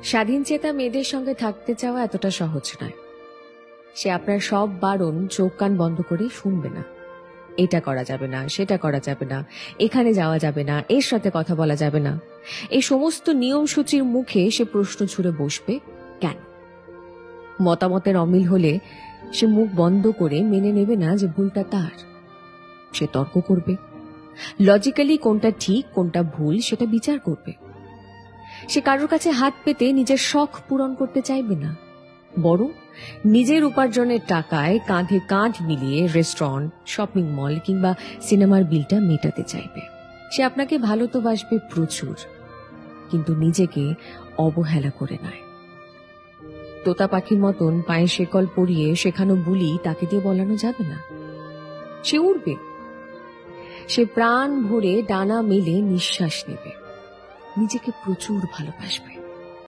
স্বাধীন চেতা মেয়েদের সঙ্গে থাকতে চাওয়া এতটা সহজ নয়। সে আপনার সব বারণ চোখ কান বন্ধ করে শুনবে না। এটা করা যাবে না, সেটা করা যাবে না, এখানে যাওয়া যাবে না, এর সাথে কথা বলা যাবে না, এই সমস্ত নিয়ম সূচির মুখে সে প্রশ্ন ছুড়ে বসবে কেন। মতামতের অমিল হলে সে মুখ বন্ধ করে মেনে নেবে না যে ভুলটা তার। সে তর্ক করবে, লজিক্যালি কোনটা ঠিক কোনটা ভুল সেটা বিচার করবে। সে কারোর কাছে হাত পেতে নিজের শখ পূরণ করতে চাইবে না, বরং নিজের উপার্জনের টাকায় কাঁধে কাঁধ মিলিয়ে রেস্টুরেন্ট, শপিং মল কিংবা সিনেমার বিলটা মেটাতে চাইবে। সে আপনাকে ভালো তো বাসবে প্রচুর, কিন্তু নিজেকে অবহেলা করে নয়। তোতা পাখির মতন পায়ে শেকল পরিয়ে শেখানো বুলি তাকে দিয়ে বলানো যাবে না। সে উড়বে, সে প্রাণ ভরে ডানা মেলে নিঃশ্বাস নেবে, নিজেকে প্রচুর ভালোবাসবে।